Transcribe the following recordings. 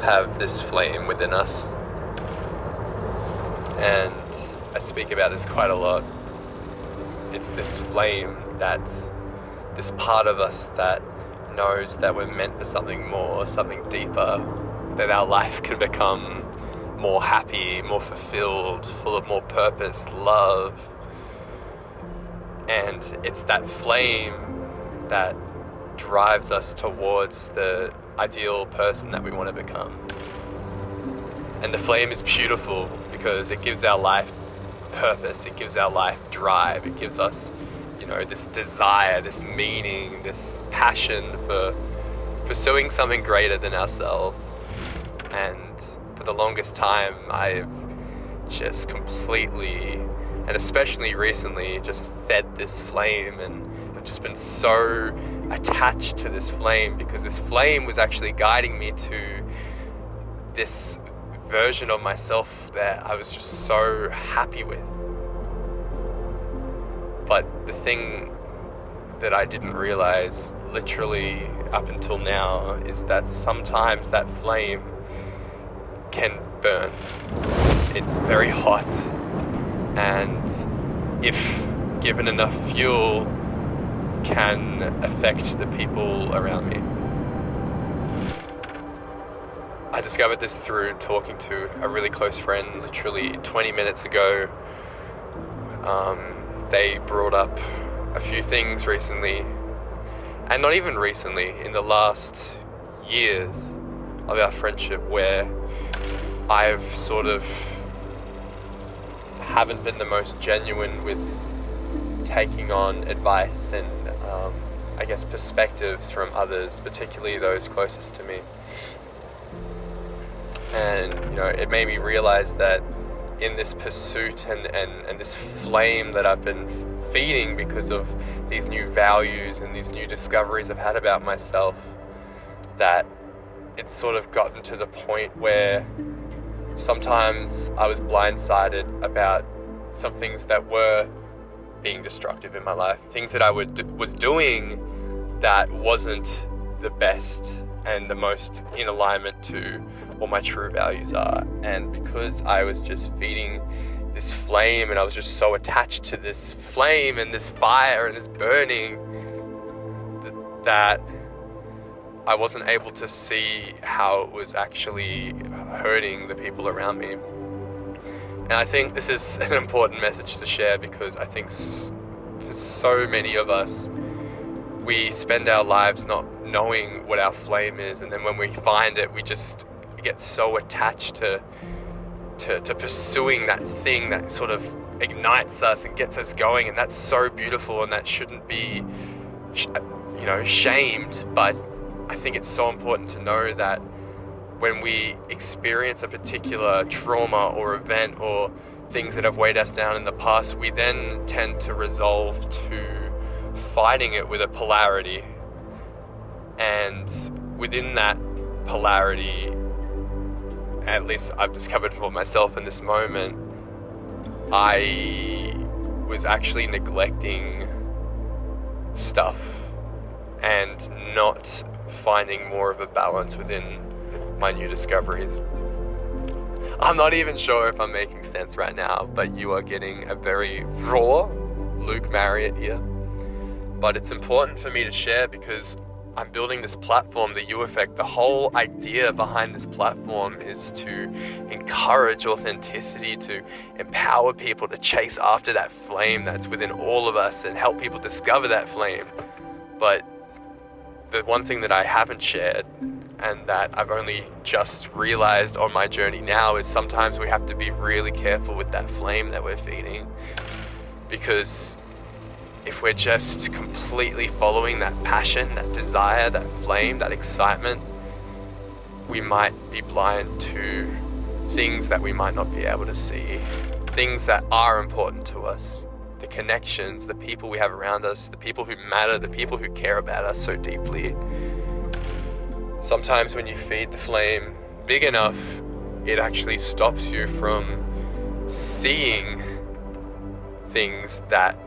have this flame within us, and I speak about this quite a lot. It's this flame that's this part of us that knows that we're meant for something more, something deeper, that our life can become more happy, more fulfilled, full of more purpose, love. And it's that flame that drives us towards the ideal person that we want to become. And the flame is beautiful because it gives our life purpose, it gives our life drive, it gives us, this desire, this meaning, this passion for pursuing something greater than ourselves. And for the longest time, I've just completely, and especially recently, just fed this flame, and I've just been so attached to this flame because this flame was actually guiding me to this version of myself that I was just so happy with. But the thing that I didn't realize literally up until now is that sometimes that flame can burn. It's very hot, and if given enough fuel, can affect the people around me. I discovered this through talking to a really close friend literally 20 minutes ago. They brought up a few things recently, and not even recently, in the last years of our friendship, where I've sort of haven't been the most genuine with taking on advice and I guess perspectives from others, particularly those closest to me. And it made me realize that in this pursuit and this flame that I've been feeding because of these new values and these new discoveries I've had about myself, that it's sort of gotten to the point where sometimes I was blindsided about some things that were being destructive in my life, things that I was doing that wasn't the best and the most in alignment to what my true values are. And because I was just feeding this flame, and I was just so attached to this flame and this fire and this burning, that I wasn't able to see how it was actually hurting the people around me. And I think this is an important message to share, because I think for so many of us, we spend our lives not knowing what our flame is, and then when we find it, we just get so attached to pursuing that thing that sort of ignites us and gets us going, and that's so beautiful, and that shouldn't be shamed. But I think it's so important to know that when we experience a particular trauma or event or things that have weighed us down in the past, we then tend to resolve to fighting it with a polarity. And within that polarity, at least I've discovered for myself in this moment, I was actually neglecting stuff and not finding more of a balance within my new discoveries. I'm not even sure if I'm making sense right now, but you are getting a very raw Luke Marriott here. But it's important for me to share because I'm building this platform, the U Effect. The whole idea behind this platform is to encourage authenticity, to empower people to chase after that flame that's within all of us and help people discover that flame. But the one thing that I haven't shared, and that I've only just realized on my journey now, is sometimes we have to be really careful with that flame that we're feeding. Because if we're just completely following that passion, that desire, that flame, that excitement, we might be blind to things that we might not be able to see, things that are important to us, the connections, the people we have around us, the people who matter, the people who care about us so deeply. Sometimes when you feed the flame big enough, it actually stops you from seeing things that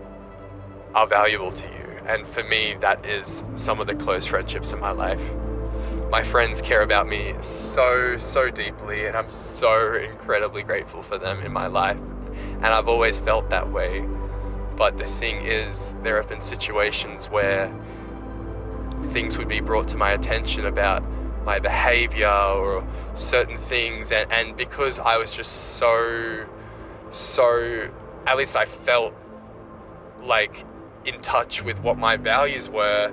are valuable to you. And for me, that is some of the close friendships in my life. my friends care about me so deeply, and I'm so incredibly grateful for them in my life, and I've always felt that way. But the thing is, there have been situations where things would be brought to my attention about my behavior or certain things, and because I was just so, at least I felt like in touch with what my values were,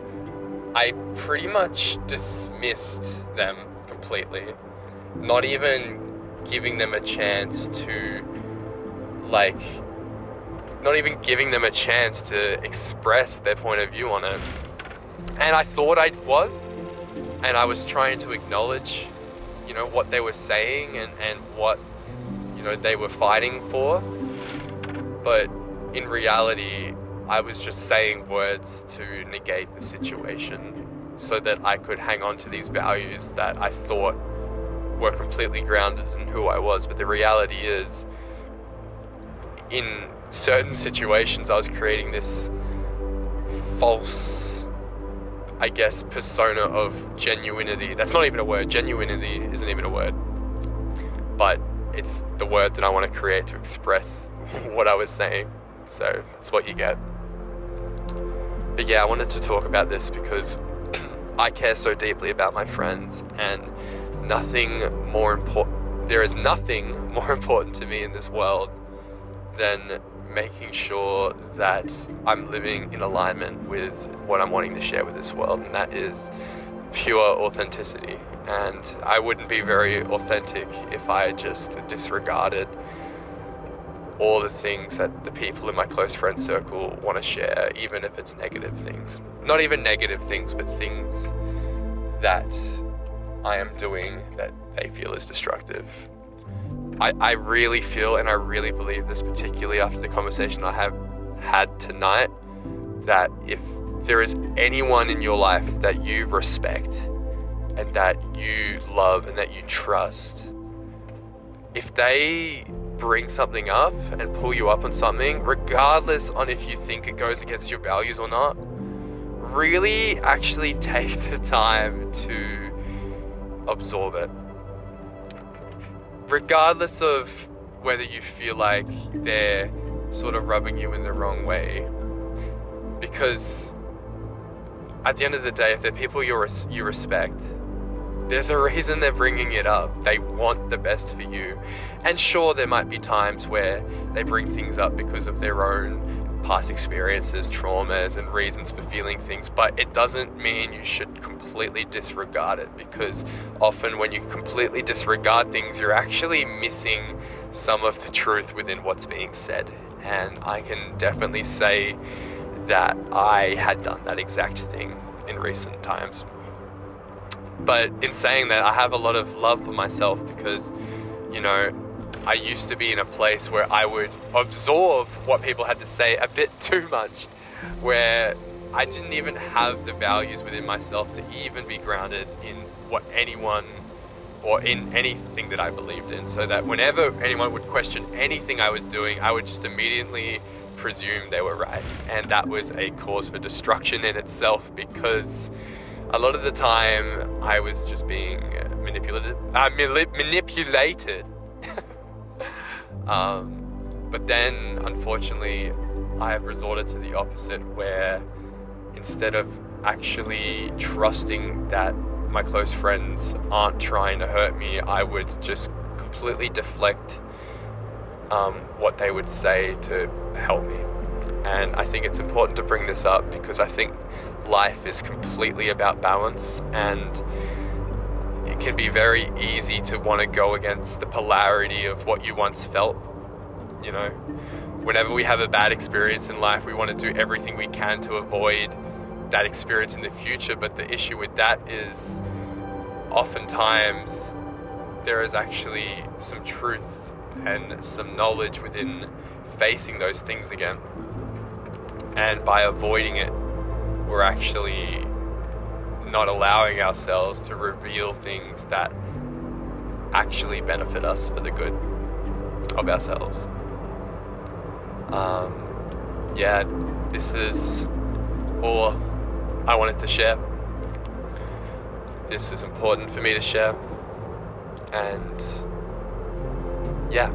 I pretty much dismissed them completely, not even giving them a chance to express their point of view on it. And I thought I was, and I was trying to acknowledge, what they were saying and what, they were fighting for. But in reality, I was just saying words to negate the situation so that I could hang on to these values that I thought were completely grounded in who I was. But the reality is, in certain situations, I was creating this false, I guess, persona of genuinity. That's not even a word. Genuinity isn't even a word. But it's the word that I want to create to express what I was saying. So that's what you get. But yeah, I wanted to talk about this because I care so deeply about my friends, and there is nothing more important to me in this world than making sure that I'm living in alignment with what I'm wanting to share with this world, and that is pure authenticity. And I wouldn't be very authentic if I just disregarded all the things that the people in my close friend circle want to share, even if it's negative things. Not even negative things, but things that I am doing that they feel is destructive. I really feel, and I really believe this, particularly after the conversation I have had tonight, that if there is anyone in your life that you respect and that you love and that you trust, if they bring something up and pull you up on something, regardless on if you think it goes against your values or not, really actually take the time to absorb it. Regardless of whether you feel like they're sort of rubbing you in the wrong way. Because at the end of the day, if they're people you respect, there's a reason they're bringing it up. They want the best for you. And sure, there might be times where they bring things up because of their own past experiences, traumas, and reasons for feeling things, but it doesn't mean you should completely disregard it, because often when you completely disregard things, you're actually missing some of the truth within what's being said. And I can definitely say that I had done that exact thing in recent times. But in saying that, I have a lot of love for myself because, I used to be in a place where I would absorb what people had to say a bit too much, where I didn't even have the values within myself to even be grounded in what anyone or in anything that I believed in, so that whenever anyone would question anything I was doing, I would just immediately presume they were right. And that was a cause for destruction in itself, because a lot of the time I was just being manipulated. But then, unfortunately, I have resorted to the opposite, where instead of actually trusting that my close friends aren't trying to hurt me, I would just completely deflect what they would say to help me. And I think it's important to bring this up because I think life is completely about balance, and it can be very easy to want to go against the polarity of what you once felt. Whenever we have a bad experience in life, we want to do everything we can to avoid that experience in the future. But the issue with that is oftentimes there is actually some truth and some knowledge within facing those things again. And by avoiding it, we're actually not allowing ourselves to reveal things that actually benefit us for the good of ourselves. This is all I wanted to share. this was important for me to share. And yeah,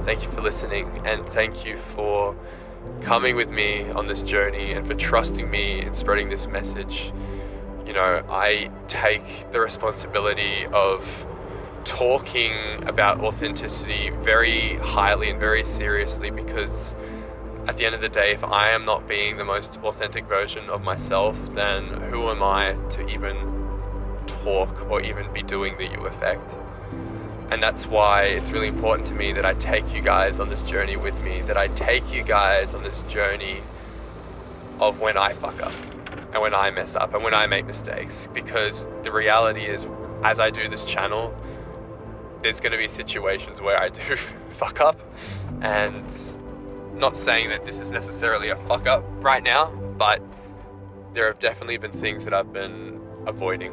thank you for listening, and thank you for coming with me on this journey and for trusting me in spreading this message. You know, I take the responsibility of talking about authenticity very highly and very seriously, because at the end of the day, if I am not being the most authentic version of myself, then who am I to even talk or even be doing the you effect? And that's why it's really important to me that I take you guys on this journey with me, that I take you guys on this journey of when I fuck up and when I mess up and when I make mistakes. Because the reality is, as I do this channel, there's going to be situations where I do fuck up, and not saying that this is necessarily a fuck up right now, but there have definitely been things that I've been avoiding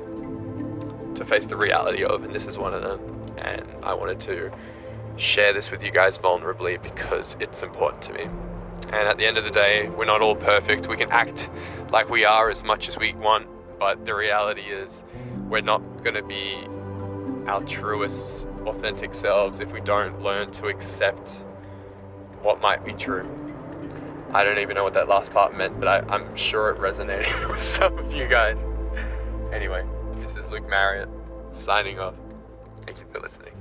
to face the reality of, and this is one of them. And I wanted to share this with you guys vulnerably because it's important to me. And at the end of the day, we're not all perfect. We can act like we are as much as we want, but the reality is we're not going to be our truest, authentic selves if we don't learn to accept what might be true. I don't even know what that last part meant, but I'm sure it resonated with some of you guys. Anyway, this is Luke Marriott signing off. Thank you for listening.